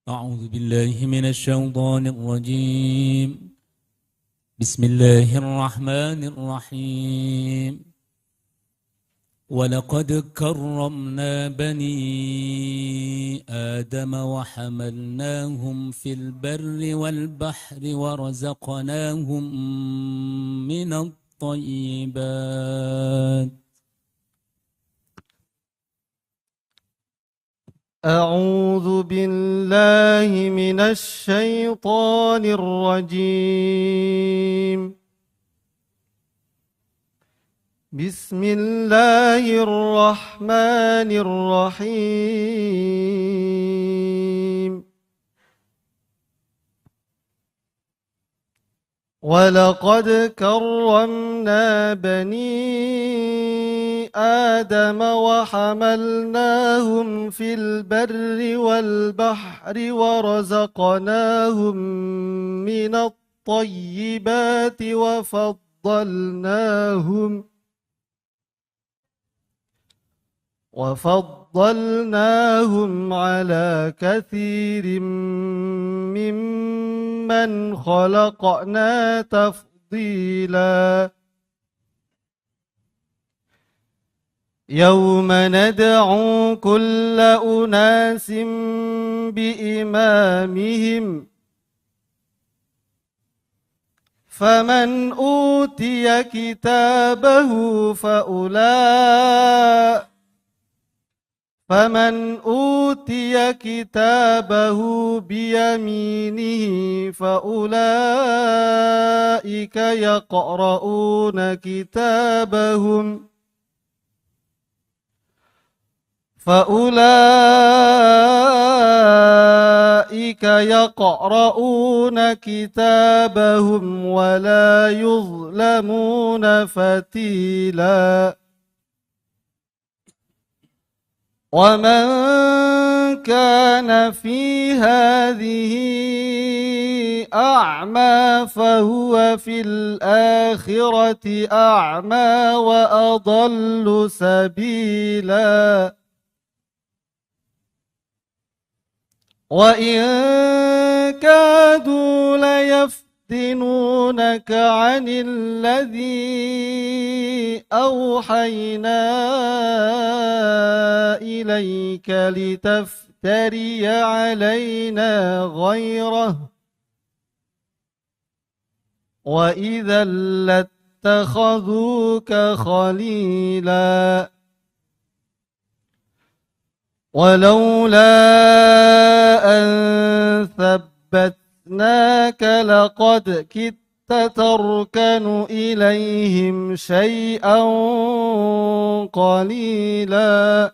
أعوذ بالله من الشيطان الرجيم. بسم الله الرحمن الرحيم. ولقد كرمنا بني آدم وحملناهم في البر والبحر ورزقناهم من الطيبات. أعوذ بالله من الشيطان الرجيم. بسم الله الرحمن الرحيم. ولقد كرمنا بني آدم وحملناهم في البر والبحر ورزقناهم من الطيبات وفضلناهم على كثير ممن خلقنا تفضيلا. يوم ندعو كل أناس بإمامهم فمن أوتي كتابه بيمينه فأولئك يقرؤون كتابهم ولا يظلمون فتيلا. ومن كان في هذه أعمى فهو في الآخرة أعمى وأضل سبيلا. وإن كادوا ليفتنونك عن الذي أوحينا إليك لتفتري علينا غيره وإذا لاتخذوك خليلا. ولولا أن ثبتناك لقد كدت تركن إليهم شيئا قليلا.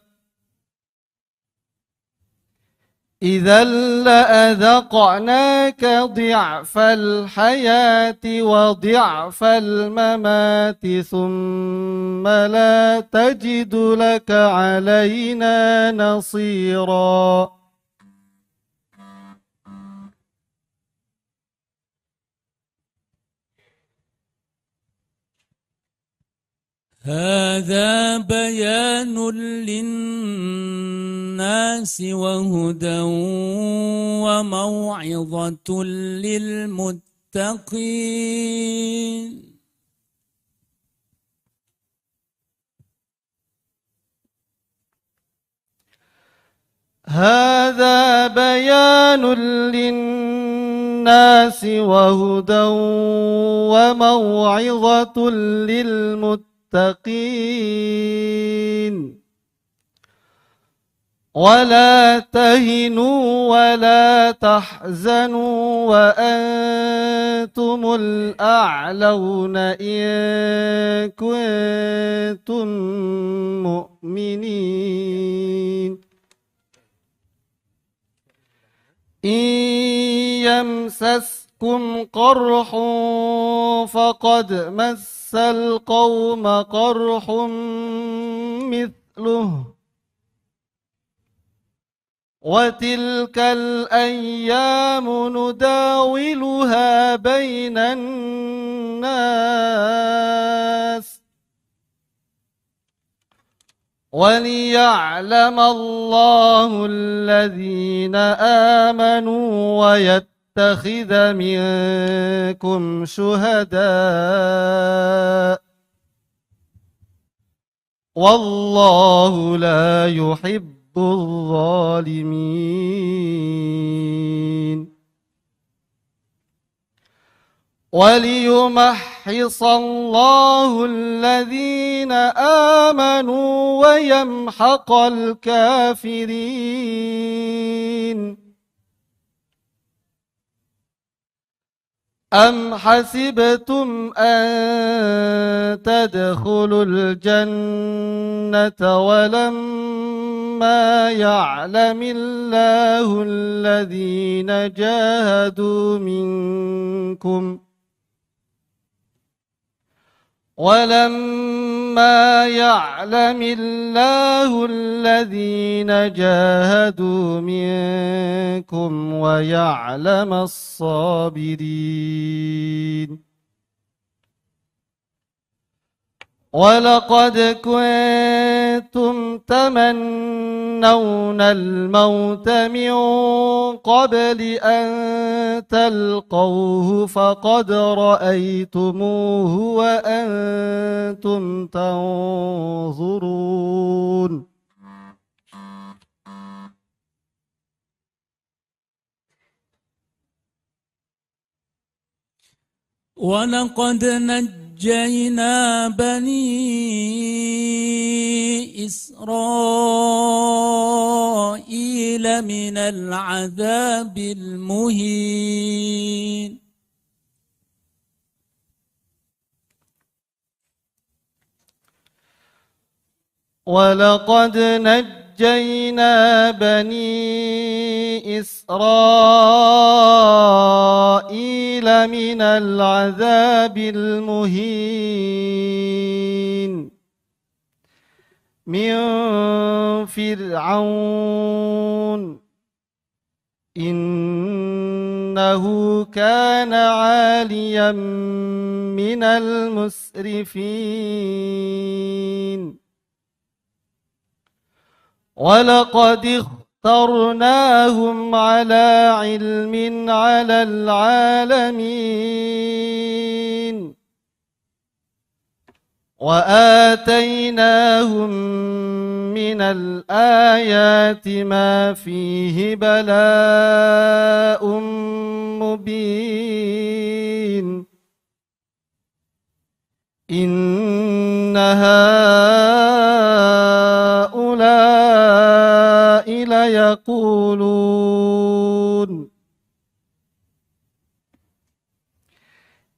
إذا لأذقناك ضعف الحياة وضعف الممات ثم لا تجد لك علينا نصيرا. هذا بيان للناس وهدى وموعظة للمتقين. هذا بيان للناس وهدى وموعظة للمتقين. ولا تهنوا ولا تحزنوا وأنتم الأعلون إن كنتم مؤمنين. إن يمسسكم قرح فقد مس القوم قرح مثله وتلك الأيام نداولها بين الناس وليعلم الله الذين آمنوا ويتخذ منكم شهداء والله لا يحب الظالمين وليمحص الله الذين آمنوا ويمحق الكافرين أم حسبتم أن تدخلوا الجنة ولما يعلم الله الذين جاهدوا منكم ولما يعلم الله الذين جاهدوا منكم ويعلم الصابرين ولقد كنتم تمنون الموت من قبل أن تلقوه فقد رأيتموه وأنتم تنظرون ولقد نجينا بني إسرائيل من العذاب المهين ولقد نجينا بني إسرائيل من العذاب المهين من فرعون إنه كان عاليا من المسرفين ولقد اخترناهم على علم على العالمين وآتيناهم من الآيات ما فيه بلاء مبين إن هؤلاء ليقولون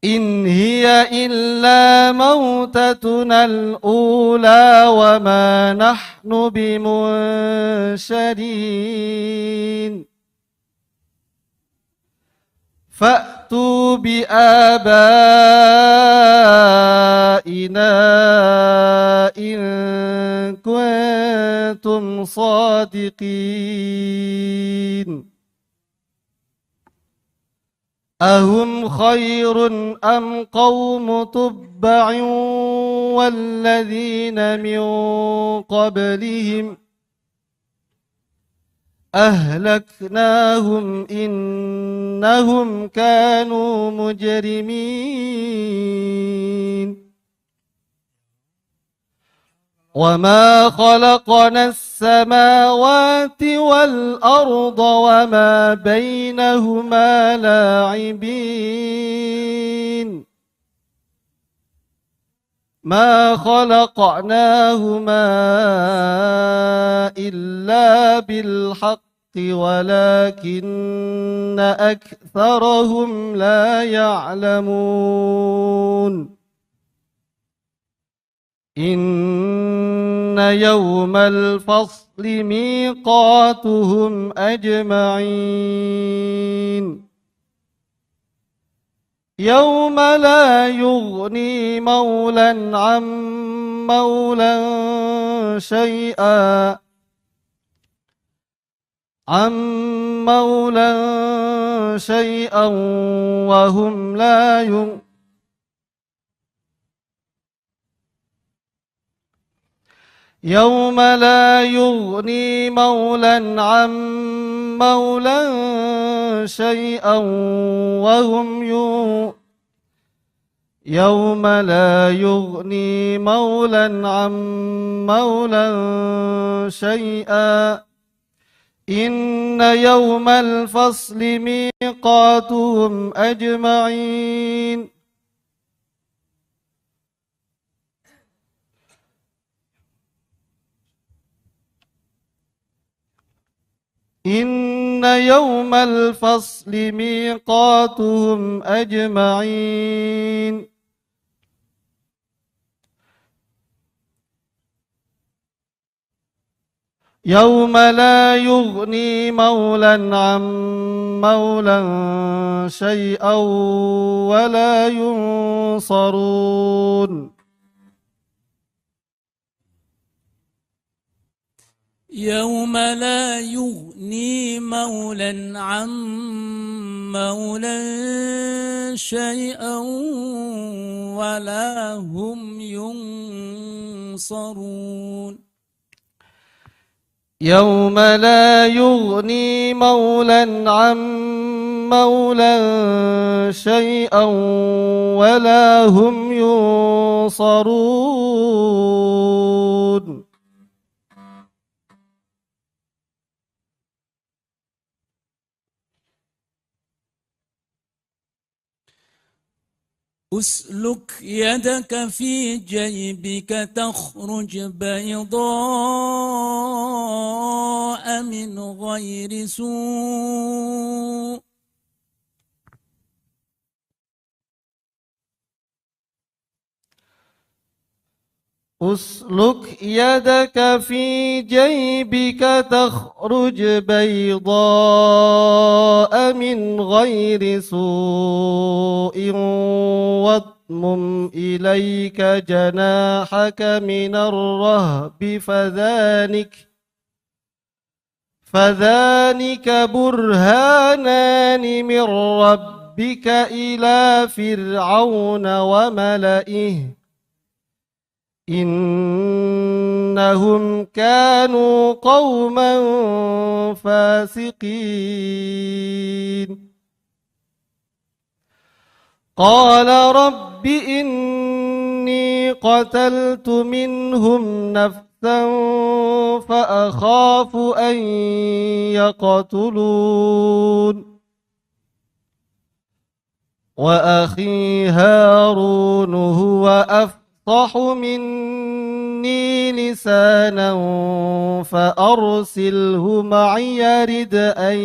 إن هي إلا موتتنا الأولى وما نحن بمنشرين فأتوا بآبائنا إن كنتم صادقين أهم خير أم قوم تبع والذين من قبلهم أهلكناهم إنهم كانوا مجرمين وما خلقنا السماوات والأرض وما بينهما لاعبين ما خلقناهما إلا بالحق ولكن أكثرهم لا يعلمون إن يوم الفصل ميقاتهم أجمعين يوم لا يغني مولا عن مولا شيئا وهم لا يوم لا يغني مولا عن مولا شيئا يوم لا يغني مولا عن مولا شيئا إن يوم الفصل ميقاتهم أجمعين إن يوم الفصل ميقاتهم أجمعين يوم لا يغني مولا عن مولا شيئا ولا ينصرون يوم لا يغني مولا عن مولا شيئا ولا هم ينصرون يوم لا يغني مولا عن مولا شيئا ولا هم ينصرون أسلك يدك في جيبك تخرج بيضاء من غير سوء أسلك يدك في جيبك تخرج بيضاء من غير سوء واضمم إليك جناحك من الرهب فذلك برهانان من ربك إلى فرعون وملئه إنهم كانوا قوما فاسقين قال رب إني قتلت منهم نفسا فأخاف أن يقتلون وأخي هارون هو أفصح مني لسانا فأرسله معي يرد أن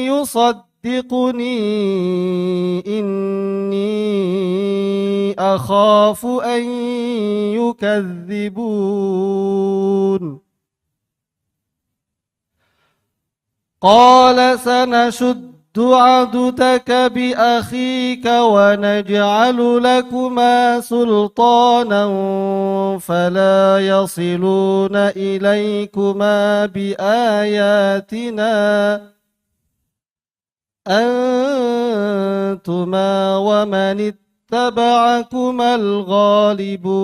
يصدقني إني أخاف أن يكذبون قال سنشد عضدك بأخيك ونجعل لكما سلطانا فلا يصلون إليكما بآياتنا أنتما ومن اتبعكما الغالبون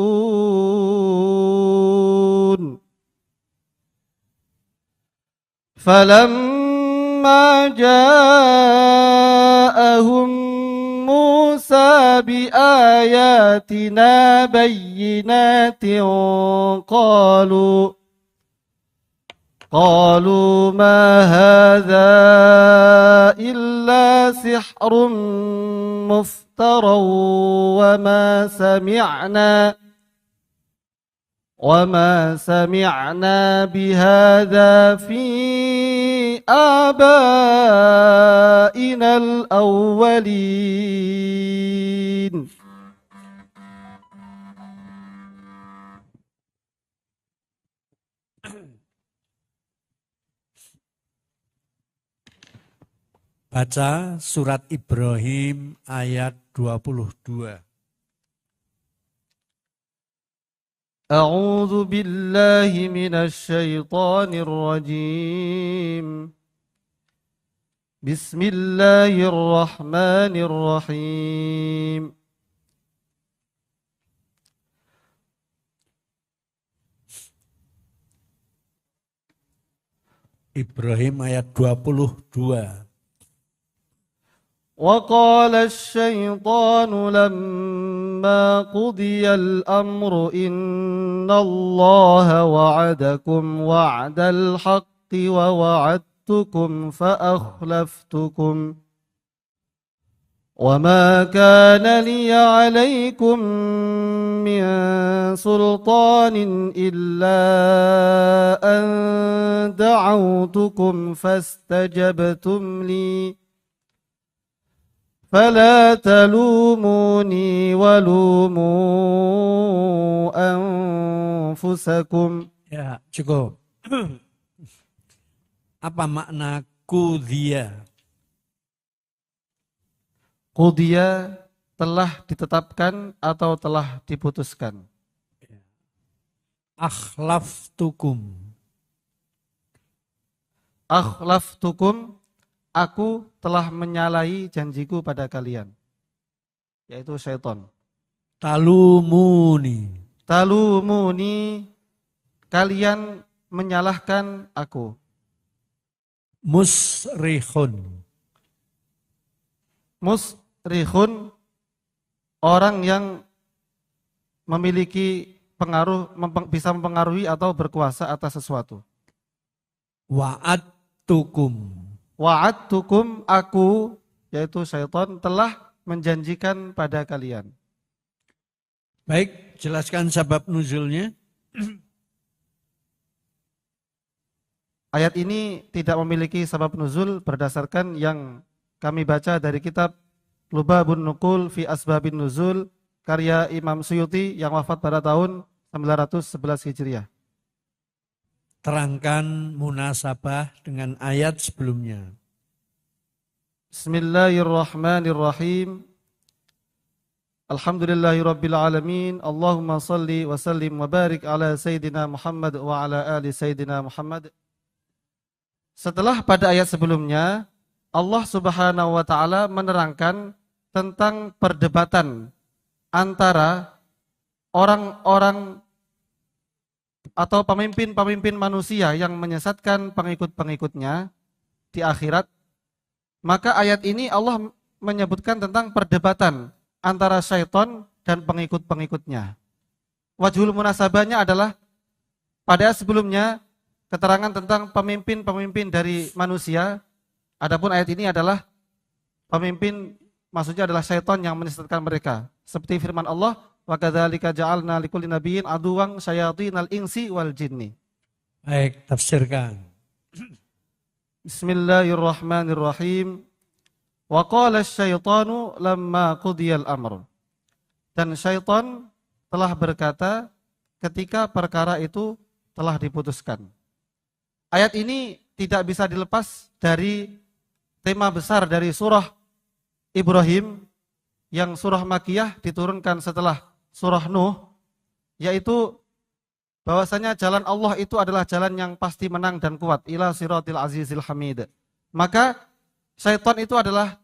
فلما جاءهم موسى بآياتنا بينات قالوا ما هذا إلا سحر مفترى وما سمعنا بهذا في آبائنا الأولين Baca surat Ibrahim ayat 22. أعوذ بالله من الشيطان الرجيم Bismillahirrahmanirrahim. Ibrahim ayat 22. وقال الشيطان لما قضي الأمر إن الله وعدكم وعد الحق ووعدتكم فأخلفتكم وما كان لي عليكم من سلطان إلا أن دعوتكم فاستجبتم لي فلا تلوموني ولوموا أنفسكم. Ya, cukup. Apa makna kudhiya? Qudiya telah ditetapkan atau telah diputuskan. Akhlaftukum. Akhlaftukum, aku telah menyalahi janjiku pada kalian, yaitu syaitan. Talumuni. Talumuni, kalian menyalahkan aku. Musrihun. Musrihun, orang yang memiliki pengaruh, bisa mempengaruhi atau berkuasa atas sesuatu. Wa'adtukum. Wa'adtukum, aku, yaitu syaitan, telah menjanjikan pada kalian. Baik, jelaskan sebab nuzulnya. Ayat ini tidak memiliki sebab nuzul berdasarkan yang kami baca dari kitab Lubabun Nuqul fi Asbabin Nuzul karya Imam Suyuti yang wafat pada tahun 911 Hijriah. Terangkan munasabah dengan ayat sebelumnya. Bismillahirrahmanirrahim. Alhamdulillahirabbil alamin. Allahumma salli wa sallim wa barik ala sayyidina Muhammad wa ala ali sayyidina Muhammad. Setelah pada ayat sebelumnya, Allah Subhanahu wa taala menerangkan tentang perdebatan antara orang-orang atau pemimpin-pemimpin manusia yang menyesatkan pengikut-pengikutnya di akhirat. Maka ayat ini Allah menyebutkan tentang perdebatan antara syaitan dan pengikut-pengikutnya. Wajhul munasabahnya adalah pada sebelumnya keterangan tentang pemimpin-pemimpin dari manusia. Adapun ayat ini adalah pemimpin, maksudnya adalah syaitan yang menyesatkan mereka. Seperti firman Allah, wa kadzalika ja'alna likulli nabiyyin aduwwan syayatinal insi wal jinni. Baik, tafsirkan. Bismillahirrahmanirrahim. Wa qala asy-syaitanu lamma qudiyal amr. Dan syaitan telah berkata ketika perkara itu telah diputuskan. Ayat ini tidak bisa dilepas dari tema besar dari surah Ibrahim yang surah Makkiyah diturunkan setelah surah Nuh, yaitu bahwasanya jalan Allah itu adalah jalan yang pasti menang dan kuat, ila siratil azizil hamid. Maka syaitan itu adalah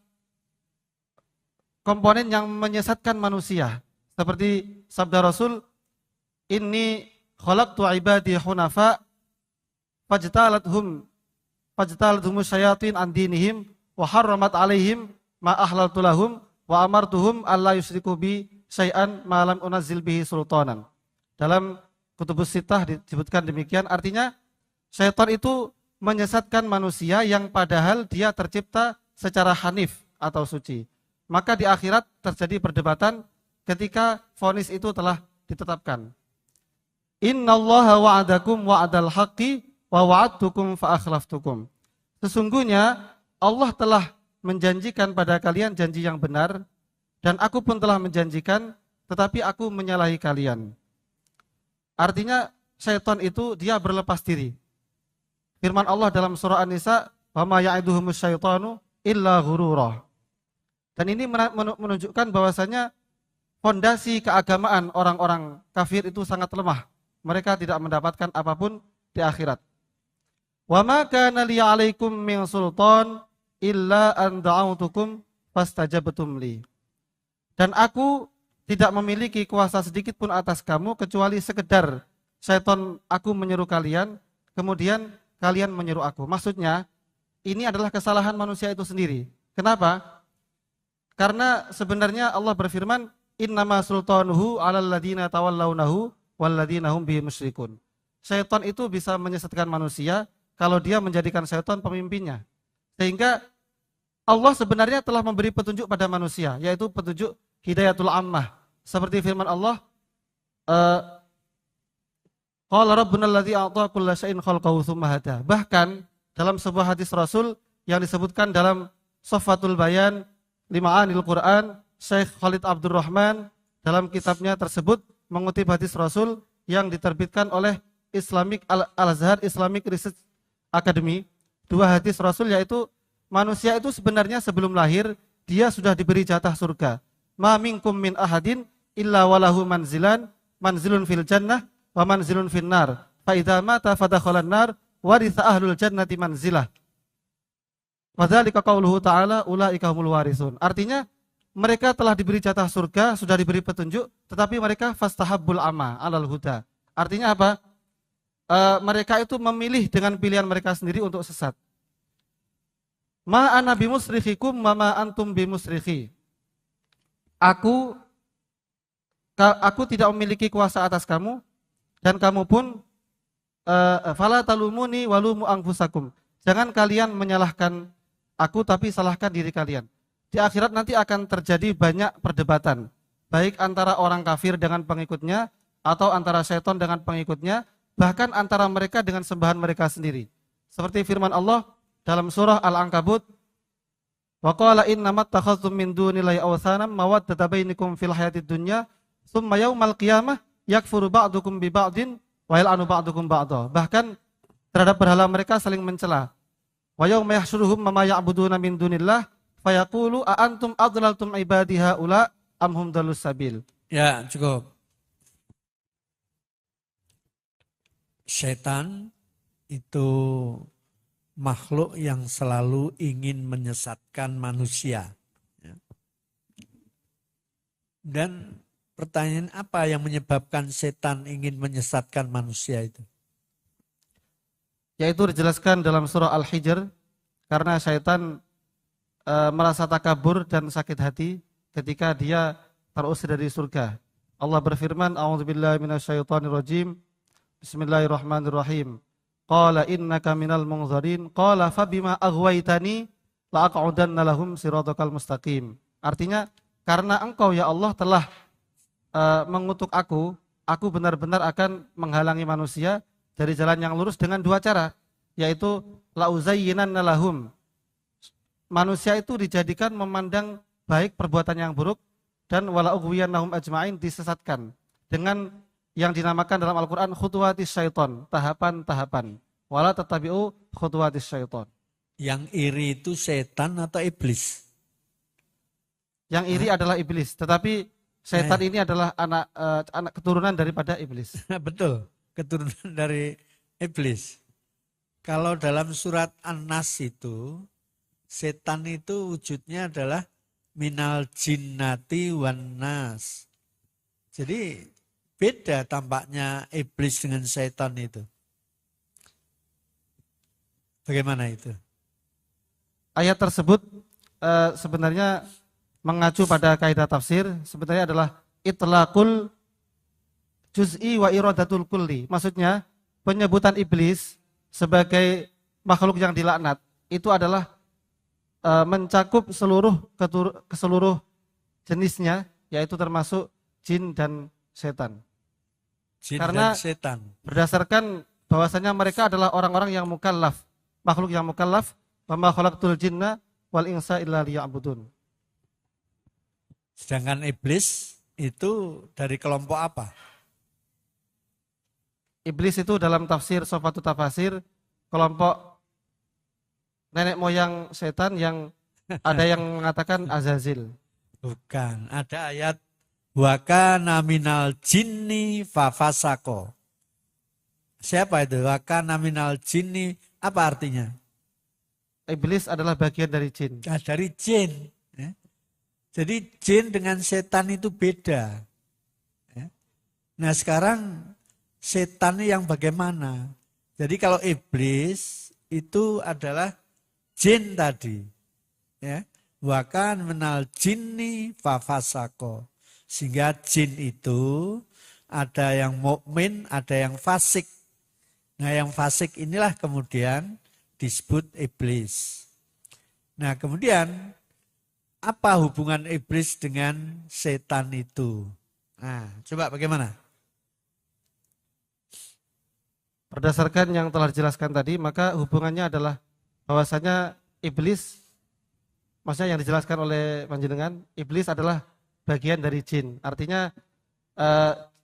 komponen yang menyesatkan manusia. Seperti sabda Rasul, inni khalaqtu ibadi hunafa fajtalathum syayatin an dinihim wa harramat alaihim ma ahlaltu lahum wa amartuhum alla yusyriku bi syai'an ma lam unazzil bihi sultanan. Dalam Kutubus Sittah disebutkan demikian, artinya syaitan itu menyesatkan manusia yang padahal dia tercipta secara hanif atau suci. Maka di akhirat terjadi perdebatan ketika vonis itu telah ditetapkan. Innallaha wa'adakum wa'adal haqqi wa wa'adtukum fa akhlaftukum. Sesungguhnya Allah telah menjanjikan pada kalian janji yang benar dan aku pun telah menjanjikan tetapi aku menyalahi kalian. Artinya syaitan itu dia berlepas diri. Firman Allah dalam surah An-Nisa, "Wa ma ya'iduhumus syaitanu illa ghurura." Dan ini menunjukkan bahwasanya fondasi keagamaan orang-orang kafir itu sangat lemah. Mereka tidak mendapatkan apapun di akhirat. Wa ma kana li 'alaikum min sultan, illa an da'autukum fastajabtum li. Dan aku tidak memiliki kuasa sedikit pun atas kamu kecuali sekedar syaitan aku menyeru kalian, kemudian kalian menyeru aku. Maksudnya, ini adalah kesalahan manusia itu sendiri. Kenapa? Karena sebenarnya Allah berfirman, innama sultanuhu 'alal ladzina tawallawnahu wal ladzina hum bihi musyrikun. Syaitan itu bisa menyesatkan manusia kalau dia menjadikan syaitan pemimpinnya. Sehingga Allah sebenarnya telah memberi petunjuk pada manusia, yaitu petunjuk hidayatul ammah. Seperti firman Allah, qala rabbuna alladzi a'ta kulla syai'in khalqahu tsumma hada. Bahkan dalam sebuah hadis Rasul yang disebutkan dalam Shaffatul Bayan Lima'anil Quran, Syekh Khalid Abdurrahman dalam kitabnya tersebut mengutip hadis Rasul yang diterbitkan oleh Al-Azhar Islamic Research Academy. Dua hadis Rasul, yaitu manusia itu sebenarnya sebelum lahir dia sudah diberi jatah surga. Ma minkum min ahadin illa walahu manzilun fil jannah wa manzilun fin nar. Fa idza mata fadakhalan nar waritha ahlul jannati manzilah. Wadzalika qauluhu ta'ala ulaika humul warisun. Artinya mereka telah diberi jatah surga, sudah diberi petunjuk, tetapi mereka fastahabbul ama 'alal huda. Artinya apa? Mereka itu memilih dengan pilihan mereka sendiri untuk sesat. Ma ana bimusrikhikum wa ma antum bimusrikhi. Aku tidak memiliki kuasa atas kamu dan kamu pun fala talumuni walumu anfusakum. Jangan kalian menyalahkan aku, tapi salahkan diri kalian. Di akhirat nanti akan terjadi banyak perdebatan, baik antara orang kafir dengan pengikutnya, atau antara syaitan dengan pengikutnya, bahkan antara mereka dengan sembahan mereka sendiri. Seperti firman Allah dalam surah Al-Ankabut, wa qala innamat takhadtum min dunillahi awthanan mawaddata bainakum fil hayatid dunya, tsumma yaumal qiyamah yakfuru ba'dukum bi ba'din wa yal'anu ba'dukum ba'dha. Bahkan terhadap berhala mereka saling mencela. Wa yauma yahsyuruhum ma ya'buduna min dunillah fayaqulu a antum adlaltum ibadi haula am hum dalus sabil. Ya, cukup. Setan itu makhluk yang selalu ingin menyesatkan manusia. Dan pertanyaan apa yang menyebabkan setan ingin menyesatkan manusia itu? Yaitu dijelaskan dalam surah Al-Hijr, karena syaitan merasa takabur dan sakit hati ketika dia terusir dari surga. Allah berfirman, a'udzubillahi minasyaitonirrajim, bismillahirrahmanirrahim. Qala innaka minal munzarin, qala fabima aghwaytani la'aq'udanna lahum siratal mustaqim. Artinya, karena engkau ya Allah telah mengutuk aku benar-benar akan menghalangi manusia dari jalan yang lurus dengan dua cara, yaitu la'uzayyinanna lahum. Manusia itu dijadikan memandang baik perbuatan yang buruk, dan wala'ughwiyannahum ajma'in, disesatkan dengan yang dinamakan dalam Al-Quran khutuwatis syaiton, tahapan-tahapan. Wala tatabi'u khutuwatis syaiton. Yang iri itu setan atau iblis? Yang iri adalah iblis, tetapi setan ini adalah anak keturunan daripada iblis. Betul, keturunan dari iblis. Kalau dalam surat An-Nas itu, setan itu wujudnya adalah minal jinnati wan nas. Jadi beda tampaknya iblis dengan setan itu. Bagaimana itu? Ayat tersebut sebenarnya mengacu pada kaidah tafsir, sebenarnya adalah itlaqul juz'i wa iradatul kulli. Maksudnya penyebutan iblis sebagai makhluk yang dilaknat itu adalah mencakup seluruh jenisnya, yaitu termasuk jin dan setan. Karena dan setan, berdasarkan bahwasanya mereka adalah orang-orang yang mukallaf, makhluk yang mukallaf, wa ma khalaqtul jinna wal insa illa liya'budun. Sedangkan iblis itu dari kelompok apa? Iblis itu dalam tafsir Sofatut Tafasir kelompok nenek moyang setan yang ada yang mengatakan Azazil. Bukan, ada ayat wa kana minal jinni fafasako. Siapa itu? Wa kana minal jinni, apa artinya? iblis adalah bagian dari jin. Nah, dari jin. Ya. Jadi jin dengan setan itu beda. Ya. Nah sekarang setan yang bagaimana? Jadi kalau iblis itu adalah jin tadi. Ya. Wakan menal jinni fafasako. Sehingga jin itu ada yang mukmin, ada yang fasik. Nah yang fasik inilah kemudian disebut iblis. Nah kemudian apa hubungan iblis dengan setan itu? Nah coba bagaimana? Berdasarkan yang telah dijelaskan tadi, maka hubungannya adalah bahwasanya iblis, maksudnya yang dijelaskan oleh panjenengan, iblis adalah bagian dari jin. Artinya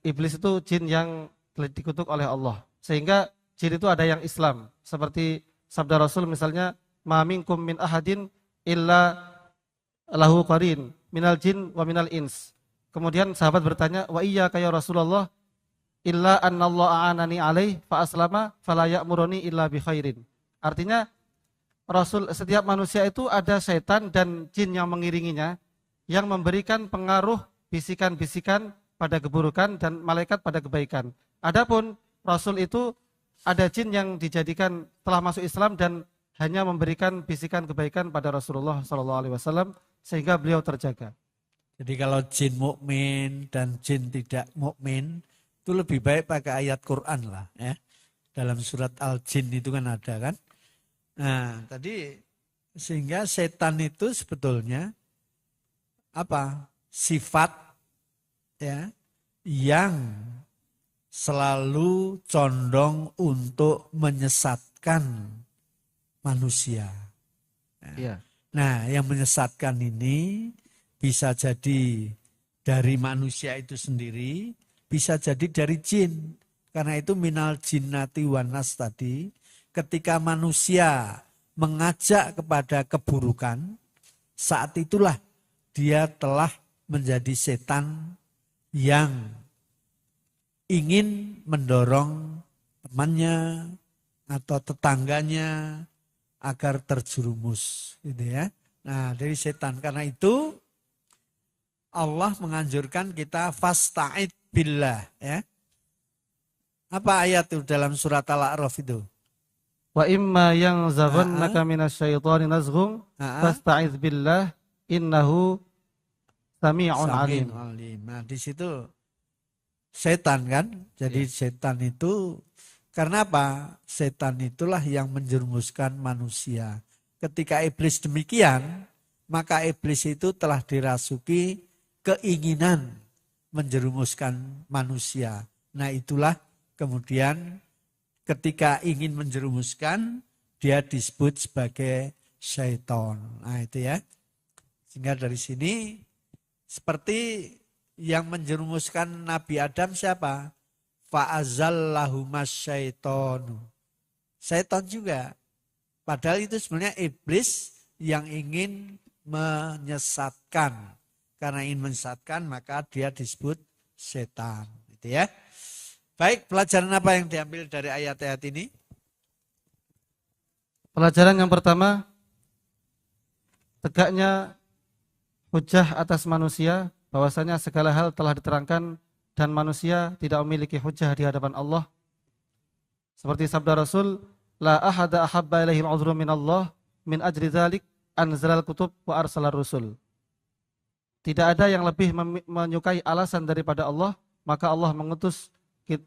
iblis itu jin yang dikutuk oleh Allah. Sehingga jin itu ada yang Islam. Seperti sabda Rasul misalnya, ma minkum min ahadin illa lahu qarin minal jin wa minal ins. Kemudian sahabat bertanya, wa iyyaka ya Rasulullah illa annallaha a'anani alaih fa aslama fala ya'muruni illa bi khairin. Artinya Rasul, setiap manusia itu ada setan dan jin yang mengiringinya yang memberikan pengaruh bisikan-bisikan pada keburukan dan malaikat pada kebaikan. Adapun Rasul itu ada jin yang dijadikan telah masuk Islam dan hanya memberikan bisikan kebaikan pada Rasulullah SAW sehingga beliau terjaga. Jadi kalau jin mukmin dan jin tidak mukmin itu lebih baik pakai ayat Quran lah ya. Dalam surat Al-Jin itu kan ada kan. Nah tadi sehingga setan itu sebetulnya apa? Sifat ya yang selalu condong untuk menyesatkan manusia. Iya. Nah yang menyesatkan ini bisa jadi dari manusia itu sendiri, bisa jadi dari jin. Karena itu minal jinnati wan nas tadi, ketika manusia mengajak kepada keburukan, saat itulah dia telah menjadi setan yang ingin mendorong temannya atau tetangganya agar terjerumus, gitu ya. Nah, dari setan. Karena itu Allah menganjurkan kita fasta'id billah, ya. Apa ayat itu dalam surat Al-A'raf itu? Wa imma yang zaghannaka minasyaitani nazghum fasta'iz billah innahu sami'un alim. Nah, di situ setan kan? Jadi setan itu karena apa? Setan itulah yang menjerumuskan manusia. Ketika iblis demikian, maka iblis itu telah dirasuki keinginan menjerumuskan manusia. Nah, itulah kemudian ketika ingin menjerumuskan, dia disebut sebagai syaitan. Nah itu ya. Sehingga dari sini seperti yang menjerumuskan Nabi Adam siapa? Fa'azallahumas syaitonu. Syaitan juga. Padahal itu sebenarnya iblis yang ingin menyesatkan. Karena ingin menyesatkan maka dia disebut setan. Gitu ya. Baik, pelajaran apa yang diambil dari ayat-ayat ini? Pelajaran yang pertama, tegaknya hujah atas manusia, bahwasanya segala hal telah diterangkan dan manusia tidak memiliki hujah di hadapan Allah. Seperti sabda Rasul, la ahada ahabba ilaihil uzru minallah min ajri dzalik anzalal kutub wa arsalar rusul. Tidak ada yang lebih menyukai alasan daripada Allah, maka Allah mengutus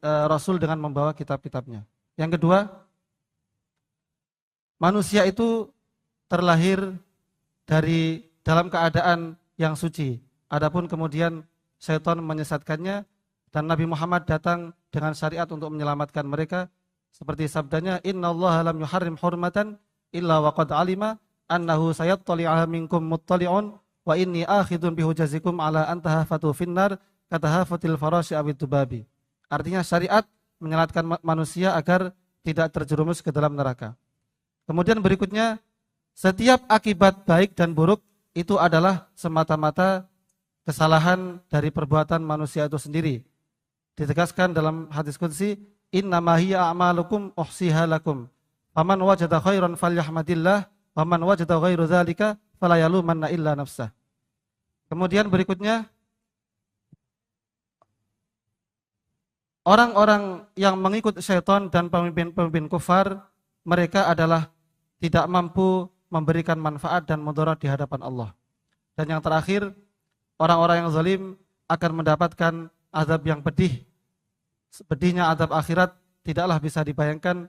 Rasul dengan membawa kitab-kitabnya. Yang kedua, manusia itu terlahir dari dalam keadaan yang suci. Adapun kemudian syaitan menyesatkannya dan Nabi Muhammad datang dengan syariat untuk menyelamatkan mereka. Seperti sabdanya, innallaha lam yuharrim hurmatan illa waqad alima annahu sayattali'a minkum muttali'un wa inni akhidun bihujazikum ala antahafatu finnar katahafatil farashi awid dubabi. Artinya syariat menyelamatkan manusia agar tidak terjerumus ke dalam neraka. Kemudian berikutnya, setiap akibat baik dan buruk itu adalah semata-mata kesalahan dari perbuatan manusia itu sendiri. Ditegaskan dalam hadis qudsi, innama hiya a'malukum uhsiha lakum. Faman wajada khairan falyahmadillah wa man wajada ghairu dzalika fala yalumanna illa nafsah. Kemudian berikutnya, orang-orang yang mengikut syaitan dan pemimpin-pemimpin kufar, mereka adalah tidak mampu memberikan manfaat dan mudarat di hadapan Allah. Dan yang terakhir, orang-orang yang zalim akan mendapatkan azab yang pedih. Pedihnya azab akhirat tidaklah bisa dibayangkan,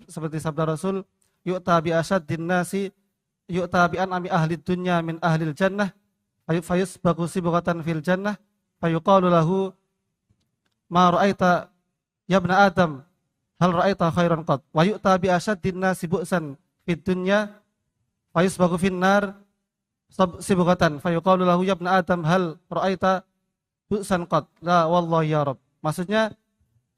seperti sabda Rasul, yu'ta bi asyaddin nasi yu'ta bi an'ami ahli dunya min ahlil jannah fayusbagu sibghatan fil jannah fayuqalu lahu ma ra'aita ya ibna adam hal ra'aita khairan qad wa yu'ta bi asyaddin nasi bu'san fid dunya fayusbagu fin nar sibghatan fayuqalu lahu ya ibna adam hal ra'aita bu'san qad la wallahi ya rab. Maksudnya,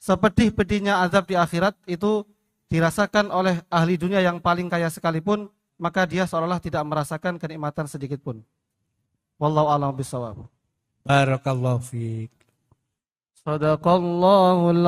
sepedih-pedihnya azab di akhirat itu dirasakan oleh ahli dunia yang paling kaya sekalipun, maka dia seolah-olah tidak merasakan kenikmatan sedikit pun. Wallahu a'lam bishawab. Barakallahu fiik. Shadaqallahul